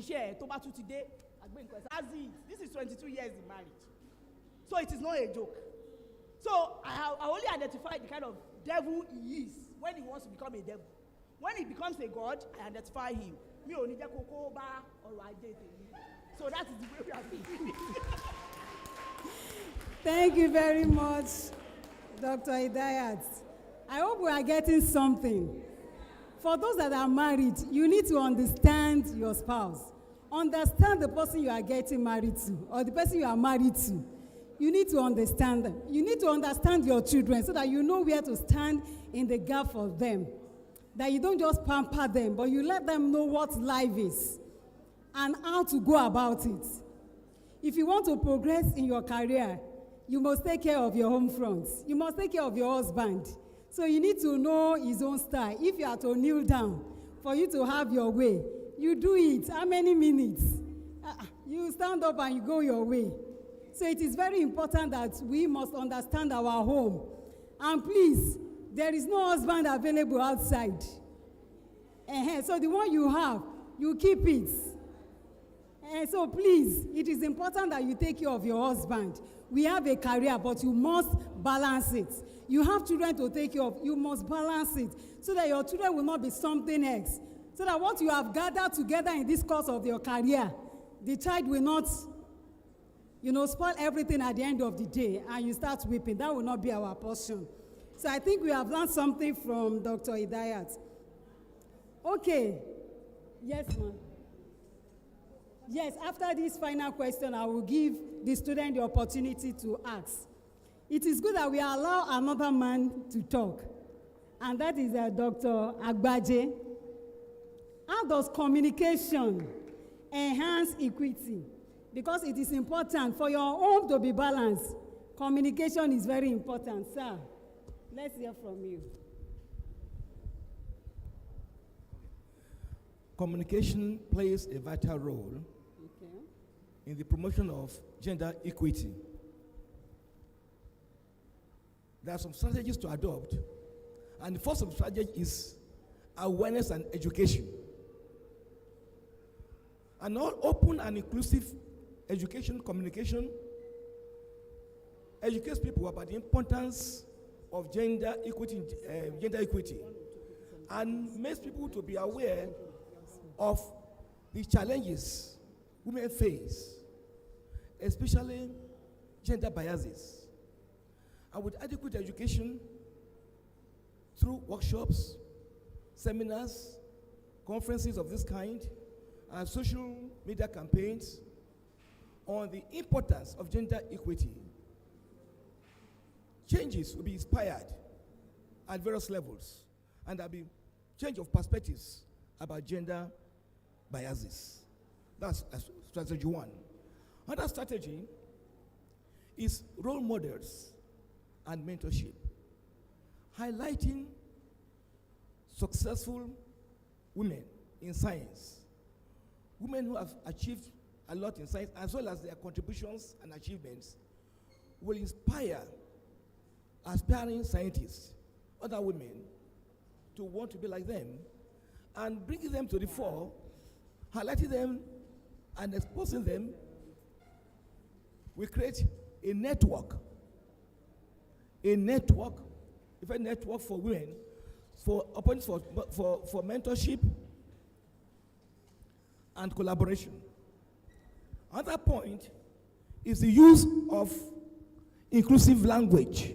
share toba tu today. This is 22 years in marriage. So it is not a joke. So I only identify the kind of devil he is when he wants to become a devil. When he becomes a god, I identify him. So that is the way we are doing it. Thank you very much, Dr. Idayat. I hope we are getting something. For those that are married, you need to understand your spouse. Understand the person you are getting married to or the person you are married to. You need to understand them. You need to understand your children so that you know where to stand in the gap for them. That you don't just pamper them, but you let them know what life is and how to go about it. If you want to progress in your career, you must take care of your home front. You must take care of your husband. So you need to know his own style. If you are to kneel down for you to have your way, you do it. How many minutes? You stand up and you go your way. So it is very important that we must understand our home. And please, there is no husband available outside. So the one you have, you keep it. So please, it is important that you take care of your husband. We have a career, but you must balance it. You have children to take care of. You must balance it so that your children will not be something else. So that what you have gathered together in this course of your career, the child will not, spoil everything at the end of the day and you start weeping. That will not be our portion. So I think we have learned something from Dr. Idayat. Okay. Yes, ma'am. Yes, after this final question, I will give the student the opportunity to ask. It is good that we allow another man to talk, and that is Dr. Agbaje. How does communication enhance equity? Because it is important for your home to be balanced. Communication is very important. Sir, let's hear from you. Communication plays a vital role in the promotion of gender equity. There are some strategies to adopt, and the first strategy is awareness and education. And all open and inclusive education, communication, educates people about the importance of gender equity, and makes people to be aware of the challenges women face, especially gender biases. And with adequate education through workshops, seminars, conferences of this kind, and social media campaigns on the importance of gender equity, changes will be inspired at various levels, and there'll be change of perspectives about gender biases. That's strategy one. Another strategy is role models and mentorship, highlighting successful women in science, women who have achieved a lot in science, as well as their contributions and achievements, will inspire aspiring scientists, other women, to want to be like them, and bringing them to the fore, highlighting them and exposing them. We create a network, a network for women, for opportunities for mentorship and collaboration. Another point is the use of inclusive language.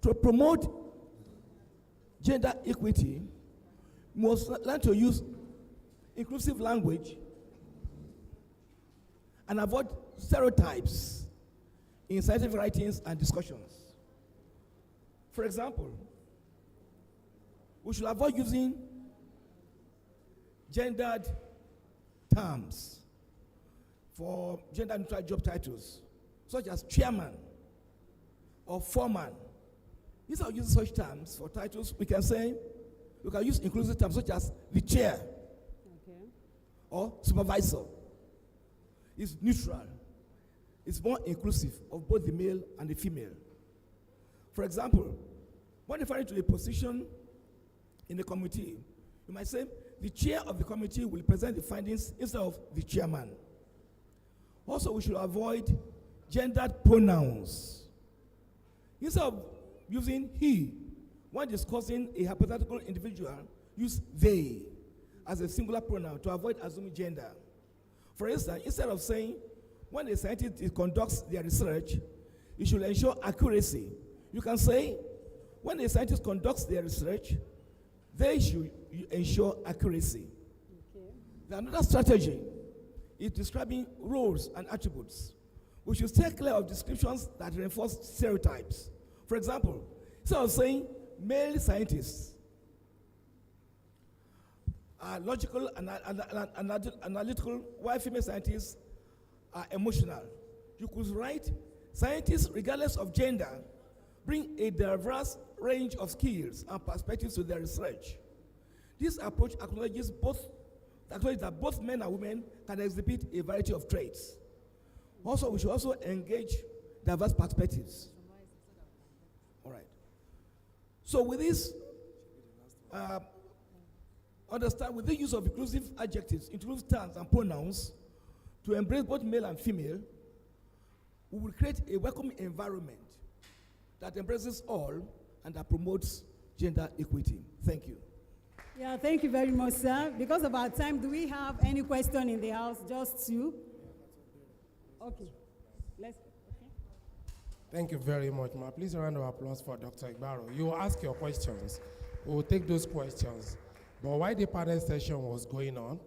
To promote gender equity, we must learn to use inclusive language and avoid stereotypes in scientific writings and discussions. For example, we should avoid using gendered terms for gender-neutral job titles, such as chairman or foreman. Instead of using such terms for titles, we can use inclusive terms such as the chair or supervisor. It's neutral. It's more inclusive of both the male and the female. For example, when referring to a position in the committee, you might say the chair of the committee will present the findings instead of the chairman. Also, we should avoid gendered pronouns. Instead of using he when discussing a hypothetical individual, use they as a singular pronoun to avoid assuming gender. For instance, instead of saying when a scientist conducts their research, it should ensure accuracy. You can say when a scientist conducts their research, they should ensure accuracy. Okay. Another strategy is describing roles and attributes. We should stay clear of descriptions that reinforce stereotypes. For example, instead of saying male scientists are logical and analytical, while female scientists are emotional, you could write scientists, regardless of gender, bring a diverse range of skills and perspectives to their research. This approach acknowledges that both men and women can exhibit a variety of traits. Also, we should also engage diverse perspectives. All right. So with this, understand with the use of inclusive adjectives, inclusive terms and pronouns to embrace both male and female, we will create a welcoming environment that embraces all and that promotes gender equity. Thank you. Yeah, thank you very much, sir. Because of our time, do we have any question in the house? Just two? Okay. Okay. Thank you very much, ma. Please a round of applause for Dr. Igbaro. You will ask your questions. We will take those questions. But while the panel session was going on,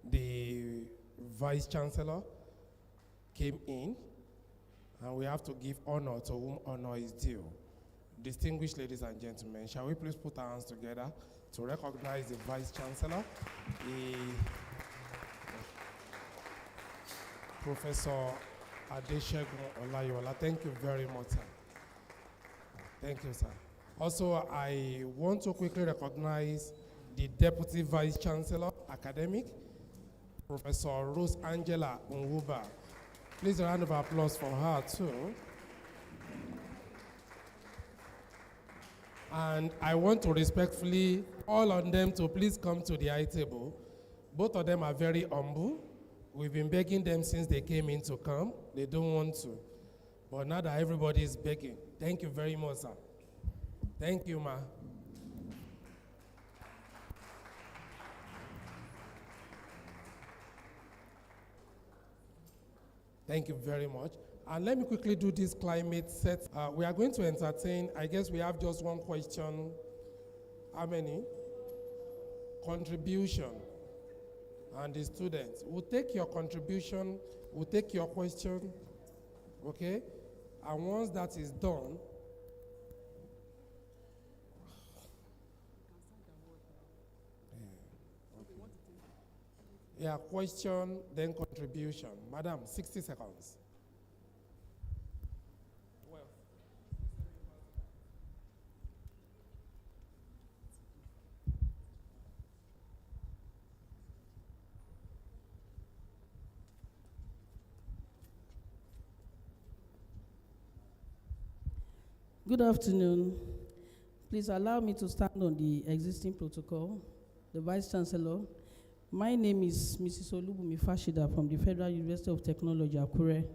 the Vice Chancellor came in, and we have to give honor to whom honor is due. Distinguished ladies and gentlemen, shall we please put our hands together to recognize the Vice Chancellor, Professor Adeshegun Olayola. Thank you very much, sir. Thank you, sir. Also, I want to quickly recognize the Deputy Vice Chancellor, Academic, Professor Rose Angela Nwuba. Please a round of applause for her, too. And I want to respectfully call on them to please come to the high table. Both of them are very humble. We've been begging them since they came in to come. They don't want to. But now that everybody is begging, thank you very much, sir. Thank you, ma. Thank you very much. And let me quickly do this climate set. We are going to entertain, I guess we have just one question. How many? Contribution. And the students. We'll take your contribution, we'll take your question, okay? And once that is done, yeah, question, then contribution. Madam, 60 seconds. Well. Good afternoon. Please allow me to stand on the existing protocol. The Vice Chancellor. My name is Mrs. Olubumi Fashida from the Federal University of Technology, Akure.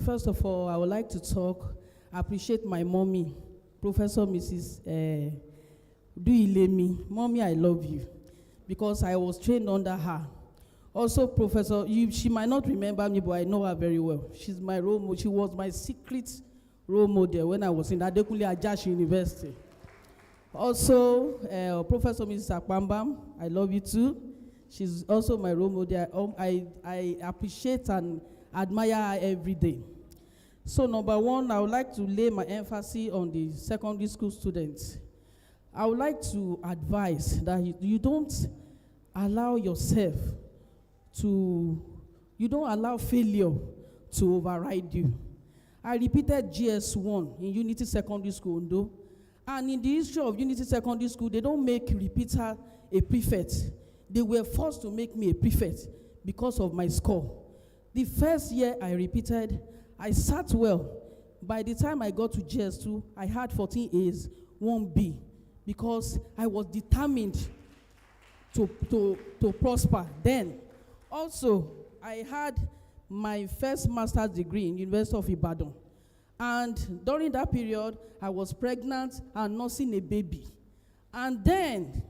First of all, I would like to appreciate my mommy, Professor Mrs. Duilemi. Mommy, I love you, because I was trained under her. Also, Professor, she might not remember me, but I know her very well. She's my role model. She was my secret role model when I was in Adekunle Ajashi University. Also, Professor Mrs. Akpambam, I love you too. She's also my role model. I appreciate and admire her every day. So number one, I would like to lay my emphasis on the secondary school students. I would like to advise that you don't allow yourself you don't allow failure to override you. I repeated GS1 in Unity Secondary School, Ondo. And in the history of Unity Secondary School, they don't make repeater a prefect. They were forced to make me a prefect because of my score. The first year I repeated, I sat well. By the time I got to GS2, I had 14 A's, 1 B, because I was determined to prosper then. Also, I had my first master's degree in University of Ibadan. And during that period, I was pregnant and nursing a baby. And then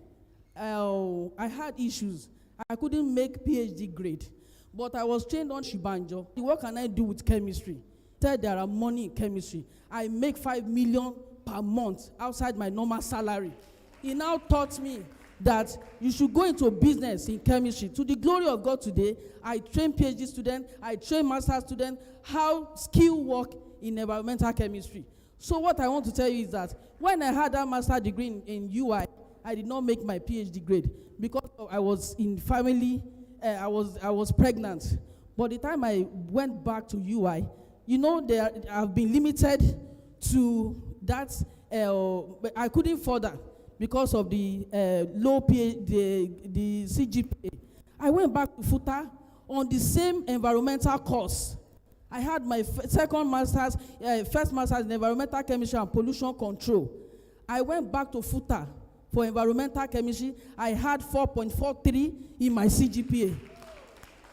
I had issues. I couldn't make PhD grade. But I was trained on Shibanjo. What can I do with chemistry? Said there are money in chemistry. I make 5 million per month outside my normal salary. He now taught me that you should go into business in chemistry. To the glory of God today, I train PhD students, I train master students, how skill work in environmental chemistry. So what I want to tell you is that when I had that master degree in UI, I did not make my PhD grade because I was in family, I was pregnant. But the time I went back to UI, you know, I've been limited to that, I couldn't further because of the low the CGPA. I went back to FUTA on the same environmental course. I had my second master's, first master's in environmental chemistry and pollution control. I went back to FUTA for environmental chemistry. I had 4.43 in my CGPA.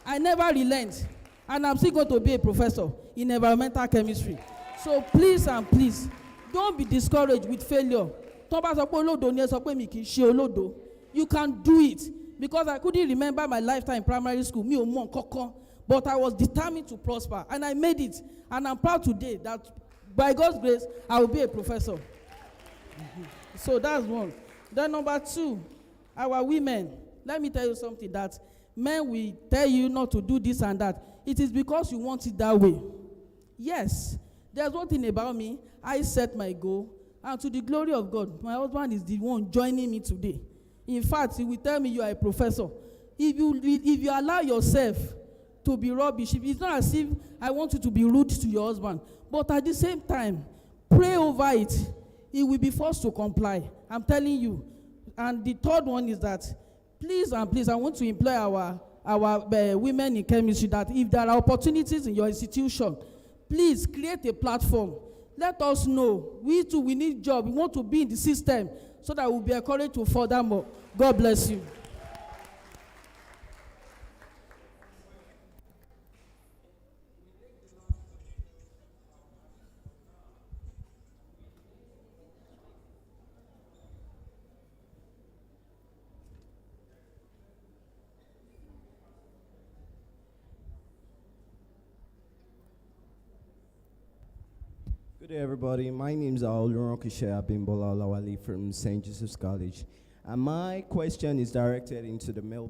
I never relent, and I'm still going to be a professor in environmental chemistry. So please and please, don't be discouraged with failure. You can do it. Because I couldn't remember my lifetime in primary school, but I was determined to prosper, and I made it. And I'm proud today that by God's grace, I will be a professor. So that's one. Then number two, our women. Let me tell you something, that men will tell you not to do this and that. It is because you want it that way. Yes, there's one thing about me. I set my goal, and to the glory of God, my husband is the one joining me today. In fact, he will tell me you are a professor. If you allow yourself to be rubbish, it's not as if I want you to be rude to your husband, but at the same time, pray over it. He will be forced to comply. I'm telling you. And the third one is that, please and please, I want to employ our women in chemistry that if there are opportunities in your institution, please create a platform. Let us know. We too, we need job. We want to be in the system so that we'll be encouraged to further more. God bless you. Good day, everybody. My name is Oluwankishe Abimbola Olawale from St. Joseph's College. And my question is directed into the male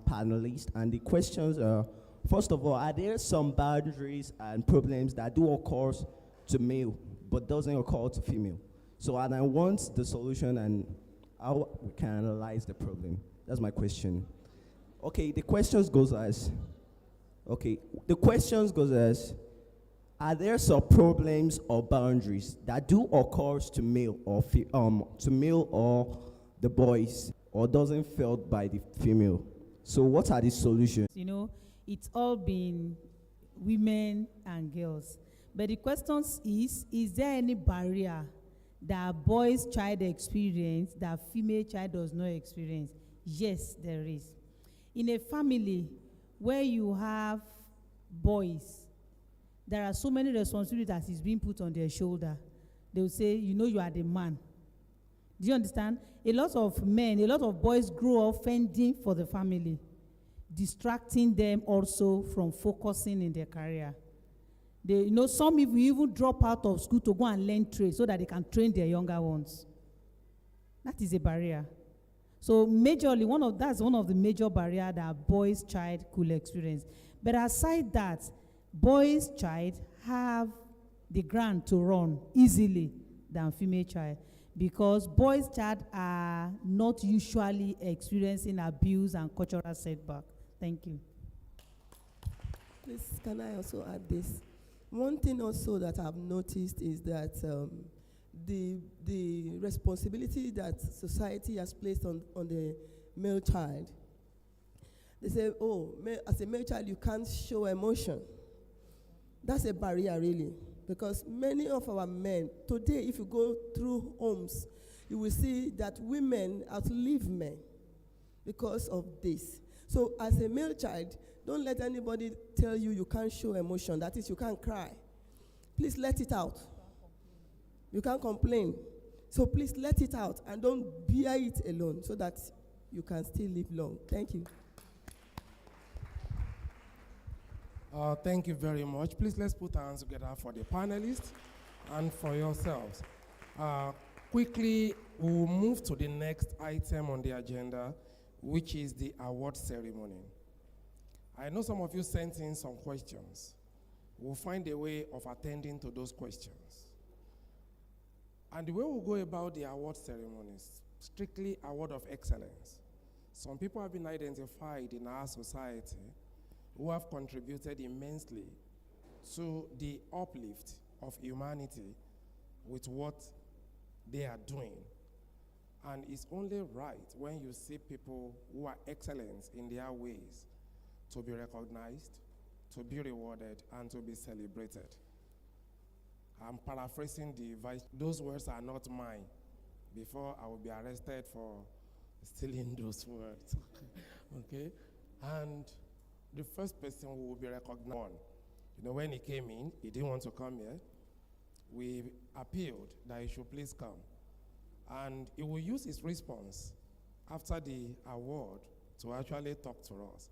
panelists. And the questions are, first of all, are there some boundaries and problems that do occur to male but doesn't occur to female? So, and I want the solution and how we can analyze the problem. That's my question. Okay, the questions goes as, are there some problems or boundaries that do occur to male or the boys, or doesn't felt by the female? So what are the solutions? You know, it's all been women and girls. But the question is there any barrier that a boy's child experience that female child does not experience? Yes, there is. In a family where you have boys, there are so many responsibilities that is being put on their shoulder. They will say, you know, you are the man. Do you understand? A lot of men, a lot of boys grow up fending for the family, distracting them also from focusing in their career. They, you know, some even drop out of school to go and learn trade so that they can train their younger ones. That is a barrier. So majorly, that's one of the major barriers that a boy's child could experience. But aside that, boys' child have the ground to run easily than female child, because boys' child are not usually experiencing abuse and cultural setback. Thank you. Please, can I also add this? One thing also that I've noticed is that the responsibility that society has placed on the male child, they say, oh, as a male child, you can't show emotion. That's a barrier, really, because many of our men, today, if you go through homes, you will see that women outlive men. because of this. So as a male child, don't let anybody tell you you can't show emotion. That is, you can't cry. Please let it out. You can't complain. So please let it out and don't bear it alone so that you can still live long. Thank you. Thank you very much. Please let's put our hands together for the panelists and for yourselves. Quickly, we'll move to the next item on the agenda, which is the award ceremony. I know some of you sent in some questions. We'll find a way of attending to those questions. And the way we'll go about the award ceremony is strictly award of excellence. Some people have been identified in our society who have contributed immensely to the uplift of humanity with what they are doing. And it's only right when you see people who are excellent in their ways to be recognized, to be rewarded, and to be celebrated. I'm paraphrasing the vice. Those words are not mine. Before I will be arrested for stealing those words. Okay? And the first person who will be recognized, when he came in, he didn't want to come here. We appealed that he should please come. And he will use his response after the award to actually talk to us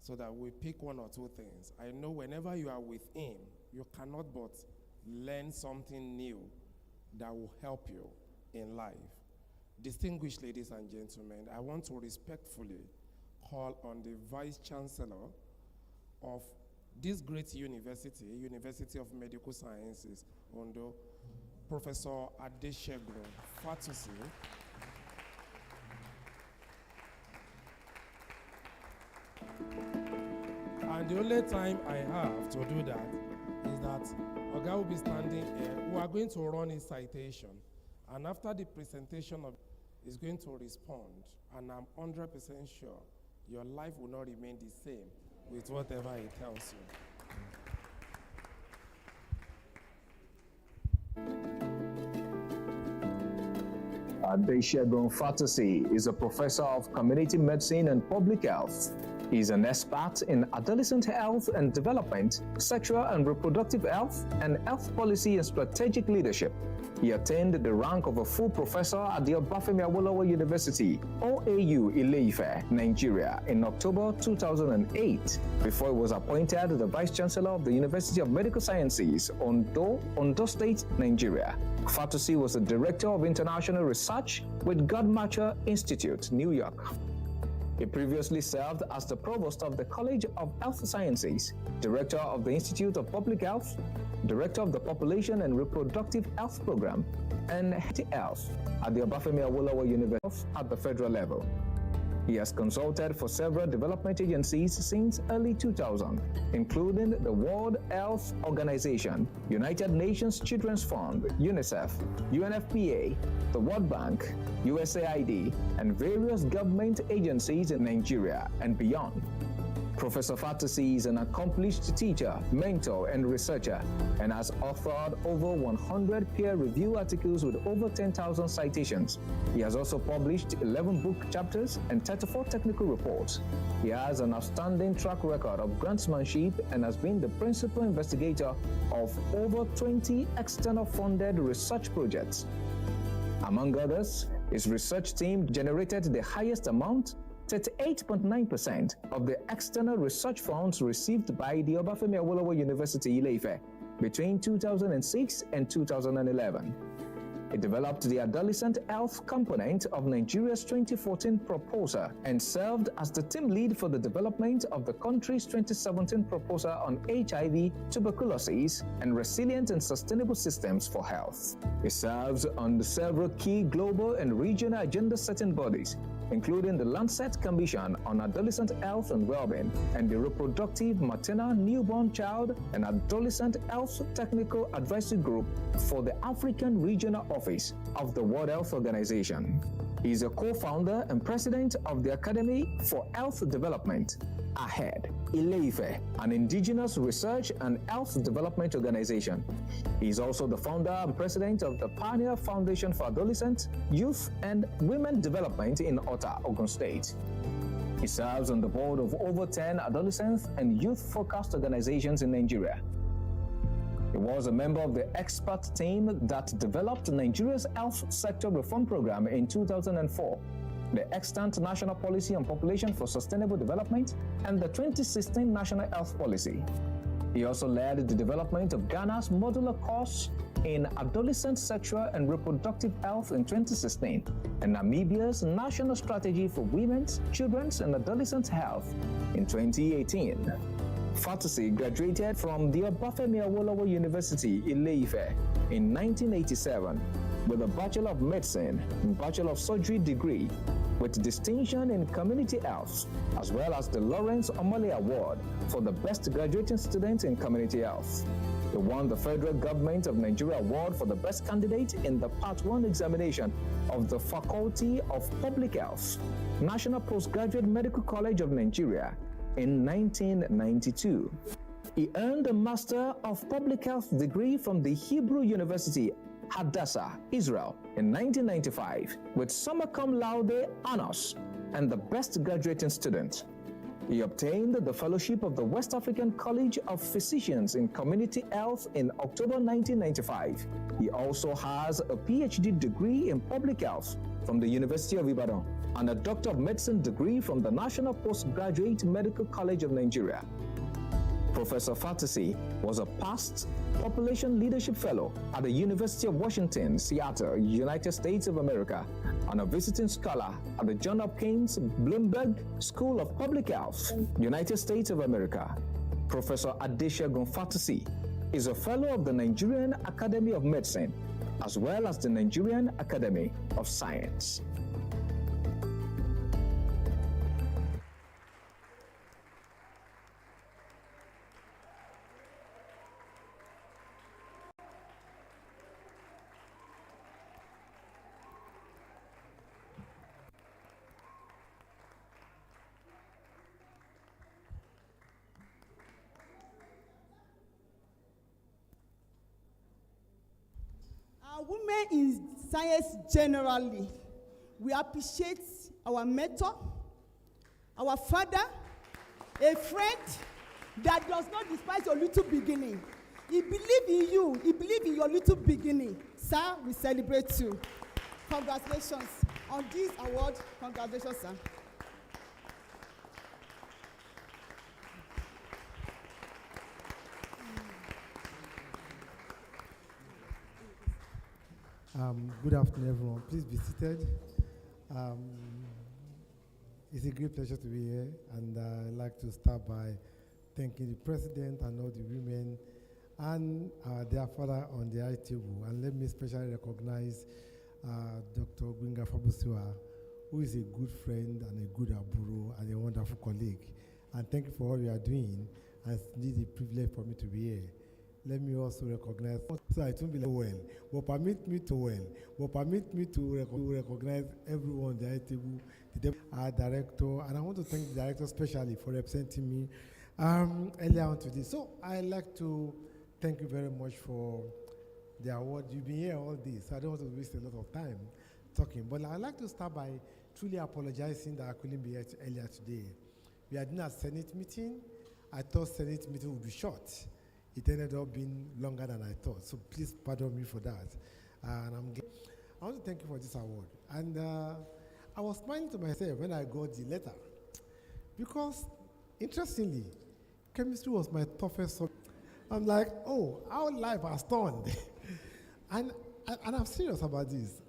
so that we pick one or two things. I know whenever you are with him, you cannot but learn something new that will help you in life. Distinguished ladies and gentlemen, I want to respectfully call on the Vice Chancellor of this great university, University of Medical Sciences, Ondo, Professor Adeshegun Fatusi. And the only time I have to do that is that Oga will be standing here. We are going to run his citation. And after the presentation of is going to respond. And I'm 100% sure your life will not remain the same with whatever he tells you. Adeshegun Fatusi is a professor of community medicine and public health. He is an expert in adolescent health and development, sexual and reproductive health, and health policy and strategic leadership. He attained the rank of a full professor at the Obafemi Awolowo University, OAU Ile-Ife, Nigeria, in October 2008, before he was appointed the Vice Chancellor of the University of Medical Sciences, Ondo State, Nigeria. Fatusi was the Director of International Research with Godmacher Institute, New York. He previously served as the Provost of the College of Health Sciences, Director of the Institute of Public Health, Director of the Population and Reproductive Health Program, and Health at the Obafemi Awolowo University at the federal level. He has consulted for several development agencies since early 2000, including the World Health Organization, United Nations Children's Fund, UNICEF, UNFPA, the World Bank, USAID, and various government agencies in Nigeria and beyond. Professor Fatusi is an accomplished teacher, mentor, and researcher, and has authored over 100 peer-reviewed articles with over 10,000 citations. He has also published 11 book chapters and 34 technical reports. He has an outstanding track record of grantsmanship and has been the principal investigator of over 20 external funded research projects. Among others, his research team generated the highest amount, 38.9% of the external research funds received by the Obafemi Awolowo University Ile-Ife between 2006 and 2011. He developed the adolescent health component of Nigeria's 2014 proposal and served as the team lead for the development of the country's 2017 proposal on HIV, tuberculosis, and resilient and sustainable systems for health. He serves on the several key global and regional agenda-setting bodies, including the Lancet Commission on Adolescent Health and Wellbeing and the Reproductive Maternal Newborn Child and Adolescent Health Technical Advisory Group for the African Regional Office of the World Health Organization. He is a co-founder and president of the Academy for Health Development, AHED, Ile-Ife, an indigenous research and health development organization. He is also the founder and president of the Pioneer Foundation for Adolescent, Youth, and Women Development in Ota, Ogun State. He serves on the board of over 10 adolescent and youth-focused organizations in Nigeria. He was a member of the expert team that developed Nigeria's health sector reform program in 2004, the extant National Policy on Population for Sustainable Development, and the 2016 National Health Policy. He also led the development of Ghana's modular course in adolescent sexual and reproductive health in 2016, and Namibia's National Strategy for Women's, Children's, and Adolescent Health in 2018. Fatisi graduated from the Obafemi Awolowo University, Ile-Ife, in 1987 with a Bachelor of Medicine and Bachelor of Surgery degree with distinction in Community Health, as well as the Lawrence Omole Award for the Best Graduating Student in Community Health. He won the Federal Government of Nigeria Award for the Best Candidate in the Part 1 examination of the Faculty of Public Health, National Postgraduate Medical College of Nigeria, in 1992. He earned a Master of Public Health degree from the Hebrew University, Hadassah, Israel, in 1995, with summa cum laude honors and the Best Graduating Student. He obtained the fellowship of the West African College of Physicians in Community Health in October 1995. He also has a PhD degree in Public Health from the University of Ibadan and a Doctor of Medicine degree from the National Postgraduate Medical College of Nigeria. Professor Fatisi was a past Population Leadership Fellow at the University of Washington, Seattle, United States of America, and a visiting scholar at the Johns Hopkins Bloomberg School of Public Health, United States of America. Professor Adesegun Fatisi is a fellow of the Nigerian Academy of Medicine, as well as the Nigerian Academy of Science. Women in science generally, we appreciate our mentor, our father, a friend that does not despise your little beginning. He believes in you. He believes in your little beginning. Sir, we celebrate you. Congratulations on this award. Congratulations, sir. Good afternoon, everyone. Please be seated. It's a great pleasure to be here, and I'd like to start by thanking the President and all the women and their father on the high table. And let me especially recognize Dr. Gwinga Fabusiwa, who is a good friend and a good aburo and a wonderful colleague. And thank you for all you are doing, and it's indeed a privilege for me to be here. Let me also recognize, so it won't be like but permit me to recognize everyone on the high table, our director, and I want to thank the director especially for representing me earlier on today. So I'd like to thank you very much for the award. You've been here all day, so I don't want to waste a lot of time talking, but I'd like to start by truly apologizing that I couldn't be here earlier today. We had a Senate meeting. I thought Senate meeting would be short. It ended up being longer than I thought, so please pardon me for that. And I want to thank you for this award. And I was smiling to myself when I got the letter, because interestingly, chemistry was my toughest subject. I'm like, oh, how life has turned. and I'm serious about this.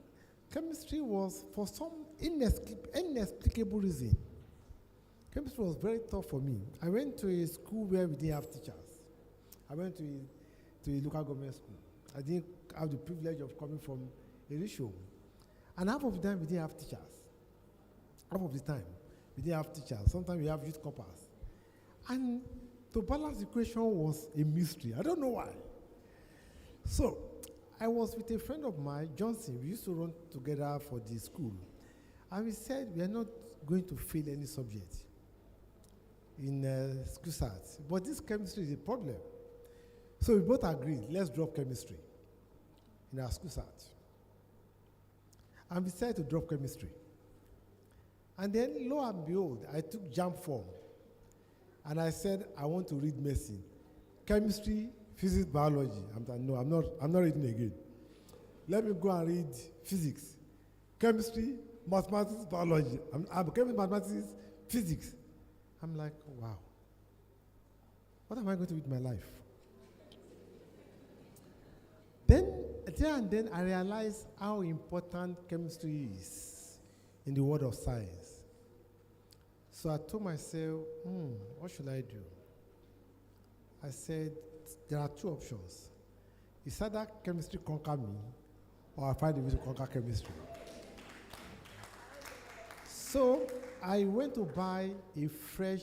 Chemistry was, for some inexplicable reason, chemistry was very tough for me. I went to a school where we didn't have teachers. I went to a local government school. I didn't have the privilege of coming from a ratio. And half of the time, we didn't have teachers. Half of the time, we didn't have teachers. Sometimes we have youth corpers. And to balance the equation was a mystery. I don't know why. So I was with a friend of mine, Johnson. We used to run together for the school. And we said, we are not going to fail any subject in school science. But this chemistry is a problem. So we both agreed, let's drop chemistry in our school science. And we decided to drop chemistry. And then, lo and behold, I took jam form. And I said, I want to read medicine. Chemistry, physics, biology. I'm like, no, I'm not reading again. Let me go and read physics. Chemistry, mathematics, biology. I'm chemistry, mathematics, physics. I'm like, wow. What am I going to do with my life? Then I realized how important chemistry is in the world of science. So I told myself, what should I do? I said, there are two options. It's either chemistry conquer me, or I find a way to conquer chemistry. So I went to buy a fresh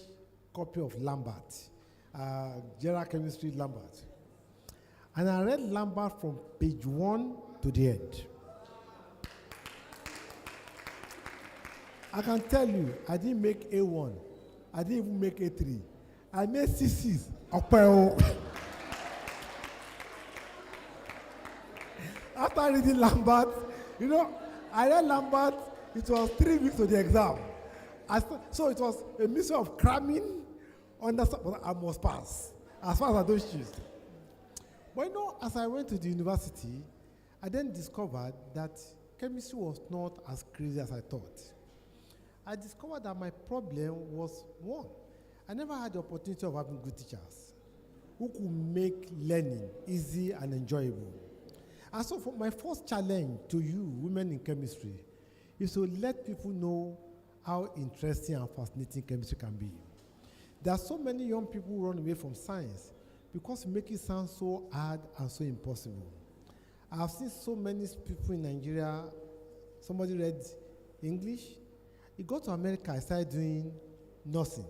copy of Lambert, General Chemistry Lambert. And I read Lambert from page 1 to the end. I can tell you, I didn't make A1. I didn't even make A3. I made CCs. After reading Lambert, I read Lambert, it was 3 weeks to the exam. So it was a mixture of cramming, but I must pass, as far as I don't choose. But as I went to the university, I then discovered that chemistry was not as crazy as I thought. I discovered that my problem was one. I never had the opportunity of having good teachers who could make learning easy and enjoyable. And so for my first challenge to you, women in chemistry, is to let people know how interesting and fascinating chemistry can be. There are so many young people who run away from science because we make it sound so hard and so impossible. I've seen so many people in Nigeria, somebody read English, he got to America and started doing nursing.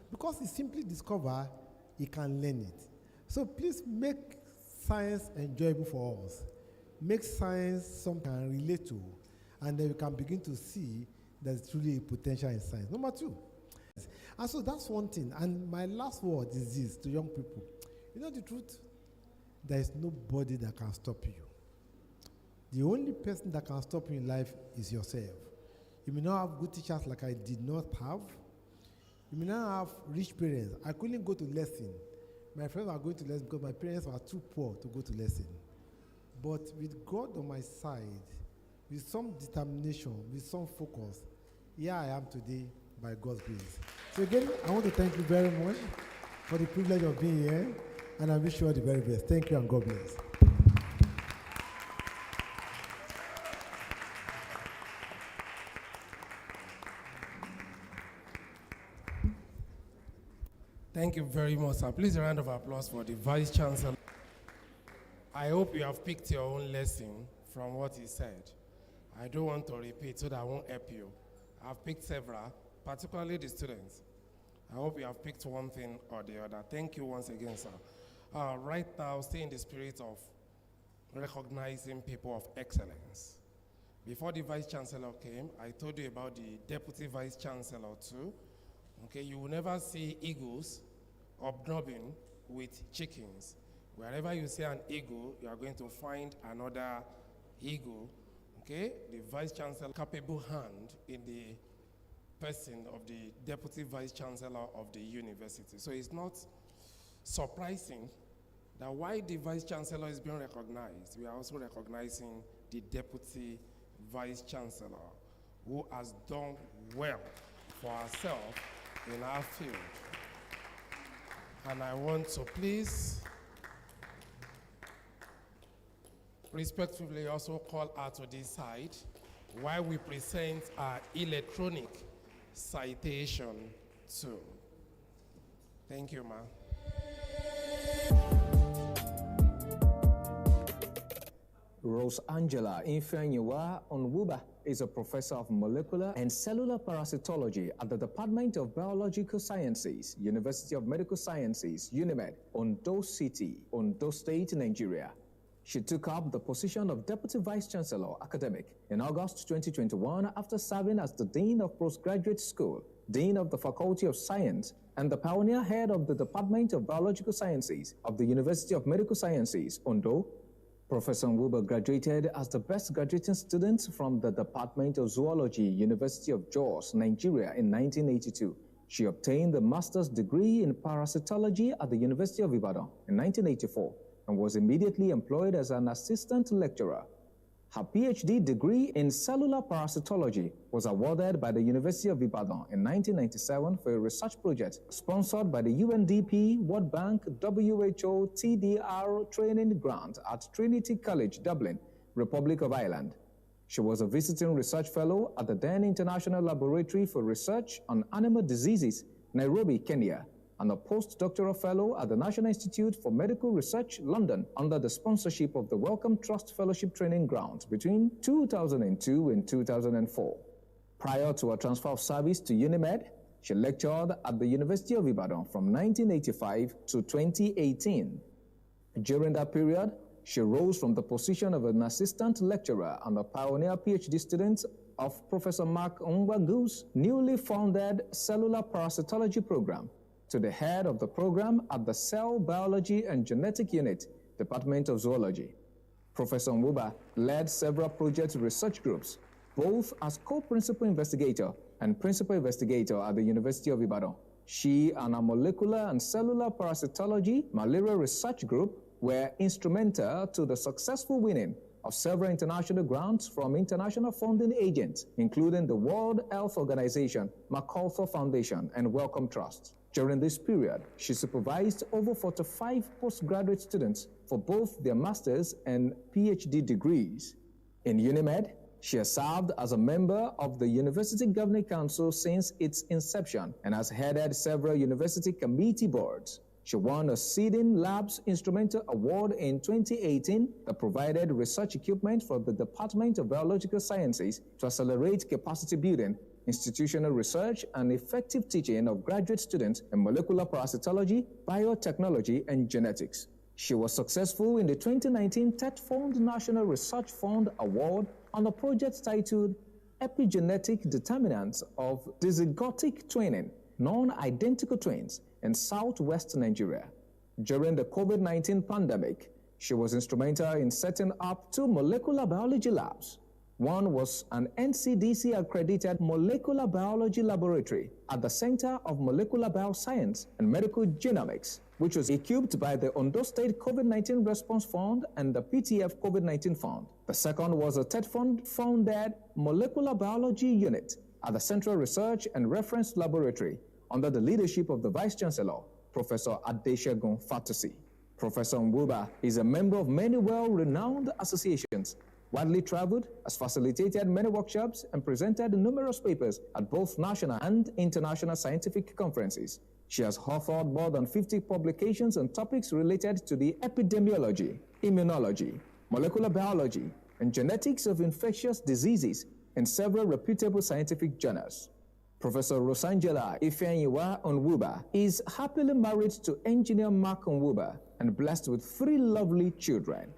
Because he simply discovered he can learn it. So please make science enjoyable for us. Make science something I can relate to, and then we can begin to see there's truly a potential in science. Number 2. And so that's one thing. And my last word is this to young people. You know the truth? There is nobody that can stop you. The only person that can stop you in life is yourself. You may not have good teachers like I did not have. You may not have rich parents. I couldn't go to lesson. My friends were going to lesson because my parents were too poor to go to lesson. But with God on my side, with some determination, with some focus, here I am today by God's grace. So again, I want to thank you very much for the privilege of being here, and I wish you all the very best. Thank you and God bless. Thank you very much, sir. Please a round of applause for the Vice Chancellor. I hope you have picked your own lesson from what he said. I don't want to repeat so that I won't help you. I've picked several, particularly the students. I hope you have picked one thing or the other. Thank you once again, sir. Right now, stay in the spirit of recognizing people of excellence. Before the Vice Chancellor came, I told you about the Deputy Vice Chancellor too. Okay, you will never see eagles obnobbing with chickens. Wherever you see an eagle, you are going to find another eagle. Okay, the Vice Chancellor, capable hand in the person of the Deputy Vice Chancellor of the university. So it's not surprising that while the Vice Chancellor is being recognized, we are also recognizing the Deputy Vice Chancellor, who has done well for herself in our field. And I want to please respectfully also call her to this side while we present our electronic citation too. Thank you, ma'am. Rose Angela Ifeanyiwa Onwuba is a professor of molecular and cellular parasitology at the Department of Biological Sciences, University of Medical Sciences, UNIMED, Ondo City, Ondo State, Nigeria. She took up the position of Deputy Vice Chancellor Academic in August 2021 after serving as the Dean of Postgraduate School, Dean of the Faculty of Science, and the pioneer head of the Department of Biological Sciences of the University of Medical Sciences, Ondo. Professor Nwuba graduated as the best graduating student from the Department of Zoology, University of Jos, Nigeria in 1982. She obtained a master's degree in parasitology at the University of Ibadan in 1984 and was immediately employed as an assistant lecturer. Her PhD degree in cellular parasitology was awarded by the University of Ibadan in 1997 for a research project sponsored by the UNDP, World Bank, WHO, TDR training grant at Trinity College, Dublin, Republic of Ireland. She was a visiting research fellow at the then International Laboratory for Research on Animal Diseases, Nairobi, Kenya, and a postdoctoral fellow at the National Institute for Medical Research, London, under the sponsorship of the Wellcome Trust Fellowship Training Grant between 2002 and 2004. Prior to her transfer of service to UNIMED, she lectured at the University of Ibadan from 1985 to 2018. During that period, she rose from the position of an assistant lecturer and a pioneer PhD student of Professor Mark Onwagu's newly founded cellular parasitology program to the head of the program at the Cell Biology and Genetic Unit, Department of Zoology. Professor Nwuba led several project research groups, both as co-principal investigator and principal investigator at the University of Ibadan. She and a molecular and cellular parasitology malaria research group were instrumental to the successful winning of several international grants from international funding agents, including the World Health Organization, MacArthur Foundation, and Wellcome Trust. During this period, she supervised over 45 postgraduate students for both their master's and PhD degrees. In UNIMED, she has served as a member of the University Governing Council since its inception and has headed several university committee boards. She won a Seeding Labs Instrumental Award in 2018 that provided research equipment for the Department of Biological Sciences to accelerate capacity building, institutional research, and effective teaching of graduate students in molecular parasitology, biotechnology, and genetics. She was successful in the 2019 TET Fund National Research Fund Award on a project titled Epigenetic Determinants of Dizygotic Twinning, Non-Identical Twins in Southwest Nigeria. During the COVID-19 pandemic, she was instrumental in setting up 2 molecular biology labs. One was an NCDC-accredited molecular biology laboratory at the Center of Molecular Bioscience and Medical Genomics, which was equipped by the Ondo State COVID-19 Response Fund and the PTF COVID-19 Fund. The second was a TED Fund-funded molecular biology unit at the Central Research and Reference Laboratory under the leadership of the Vice-Chancellor, Professor Adesegun Fatusi. Professor Nwuba is a member of many well-renowned associations, widely traveled, has facilitated many workshops, and presented numerous papers at both national and international scientific conferences. She has authored more than 50 publications on topics related to the epidemiology, immunology, molecular biology, and genetics of infectious diseases in several reputable scientific journals. Professor Rosangela Ifeanyiwa Onwuba is happily married to engineer Mark Onwuba and blessed with 3 lovely children.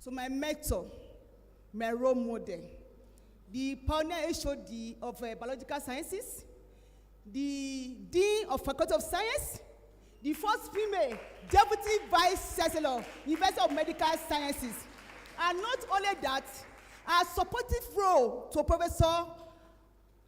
So my mentor, my role model, the pioneer HOD of biological sciences, the Dean of Faculty of Science, the first female Deputy Vice Chancellor, University of Medical Sciences. And not only that, a supportive role to Professor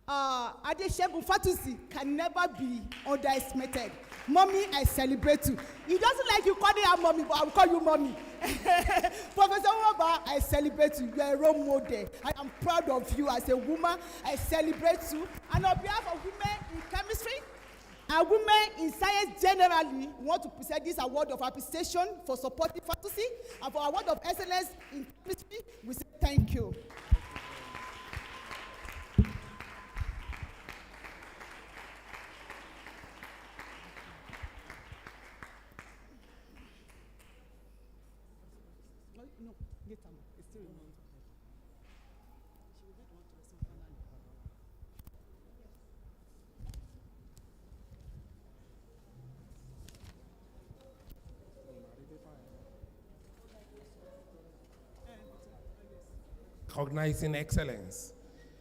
Adesegun Fatusi can never be underestimated. Mommy, I celebrate you. He doesn't like you calling her mommy, but I will call you mommy. Professor Nwuba, I celebrate you. You are a role model. I am proud of you as a woman. I celebrate you. And on behalf of women in chemistry and women in science generally, we want to present this award of appreciation for supporting Fatusi and for award of excellence in chemistry. We say thank you. No, later, it's still in mind. recognizing excellence.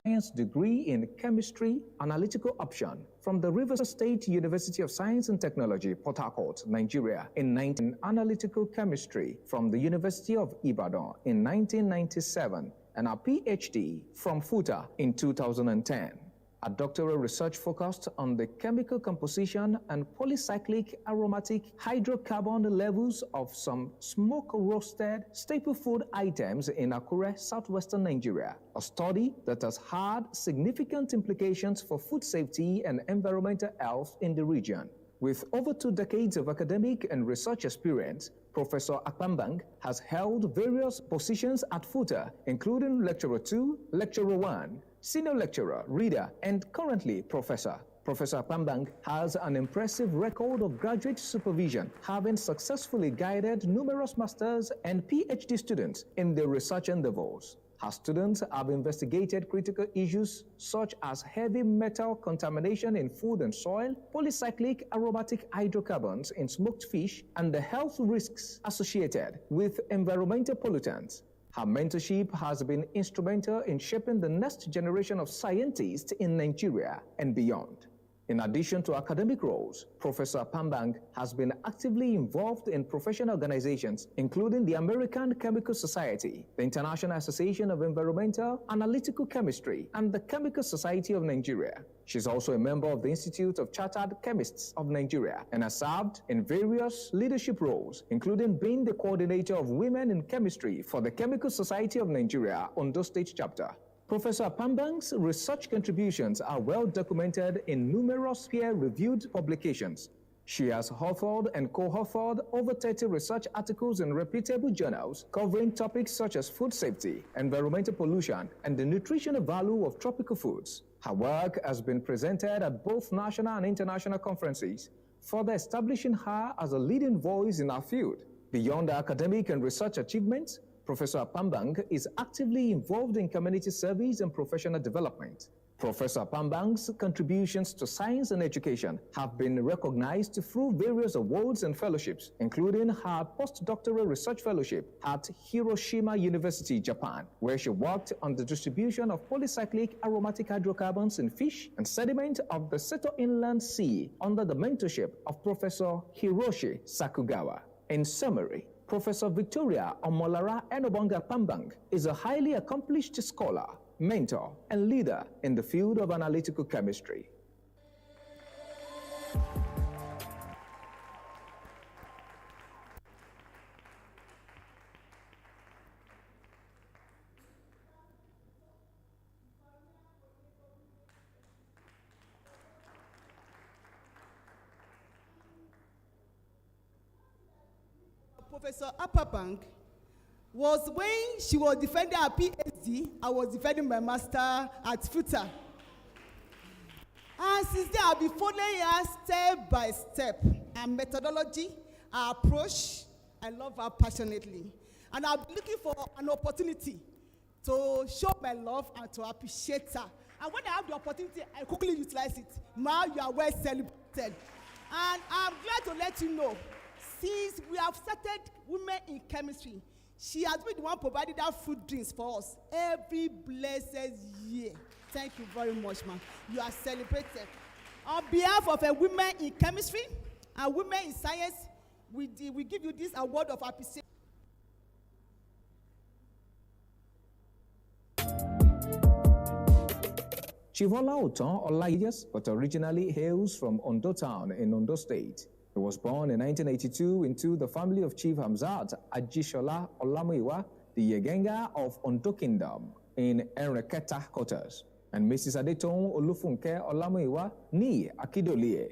Science degree in chemistry analytical option from the Rivers State University of Science and Technology, Port Harcourt, Nigeria in analytical chemistry from the University of Ibadan in 1997 and a PhD from FUTA in 2010. A doctoral research focused on the chemical composition and polycyclic aromatic hydrocarbon levels of some smoke-roasted staple food items in Akure, southwestern Nigeria, a study that has had significant implications for food safety and environmental health in the region. With over 2 decades of academic and research experience, Professor Akpambang has held various positions at FUTA, including Lecturer 2, Lecturer 1, Senior Lecturer, Reader, and currently Professor. Professor Akpambang has an impressive record of graduate supervision, having successfully guided numerous masters and PhD students in their research endeavors. Her students have investigated critical issues such as heavy metal contamination in food and soil, polycyclic aromatic hydrocarbons in smoked fish, and the health risks associated with environmental pollutants. Her mentorship has been instrumental in shaping the next generation of scientists in Nigeria and beyond. In addition to academic roles, Professor Pambang has been actively involved in professional organizations, including the American Chemical Society, the International Association of Environmental Analytical Chemistry, and the Chemical Society of Nigeria. She's also a member of the Institute of Chartered Chemists of Nigeria and has served in various leadership roles, including being the coordinator of Women in Chemistry for the Chemical Society of Nigeria, Ondo State Chapter. Professor Pambang's research contributions are well documented in numerous peer-reviewed publications. She has authored and co-authored over 30 research articles in reputable journals covering topics such as food safety, environmental pollution, and the nutritional value of tropical foods. Her work has been presented at both national and international conferences, further establishing her as a leading voice in our field. Beyond her academic and research achievements, Professor Pambang is actively involved in community service and professional development. Professor Pambang's contributions to science and education have been recognized through various awards and fellowships, including her postdoctoral research fellowship at Hiroshima University, Japan, where she worked on the distribution of polycyclic aromatic hydrocarbons in fish and sediment of the Seto Inland Sea under the mentorship of Professor Hiroshi Sakugawa. In summary, Professor Victoria Omolara Enobonga Pambang is a highly accomplished scholar, mentor, and leader in the field of analytical chemistry. Professor Apapang was when she was defending her PhD, I was defending my master at FUTA. And since then, I've been following her step by step. Her methodology, her approach, I love her passionately. And I've been looking for an opportunity to show my love and to appreciate her. And when I have the opportunity, I quickly utilize it. Ma, you are well celebrated. And I'm glad to let you know, since we have started Women in Chemistry, she has been the one providing that food drinks for us every blessed year. Thank you very much, ma'am. You are celebrated. On behalf of a Women in Chemistry and Women in Science, we give you this award of appreciation. Chivola Oton Olayas, but originally hails from Ondo Town in Ondo State. He was born in 1982 into the family of Chief Hamzat Ajishola Olamuyiwa, the Yegenga of Ondo Kingdom, in Enreketa quarters, and Mrs. Adeton Olufunke Olamuyiwa, ni Akidolie.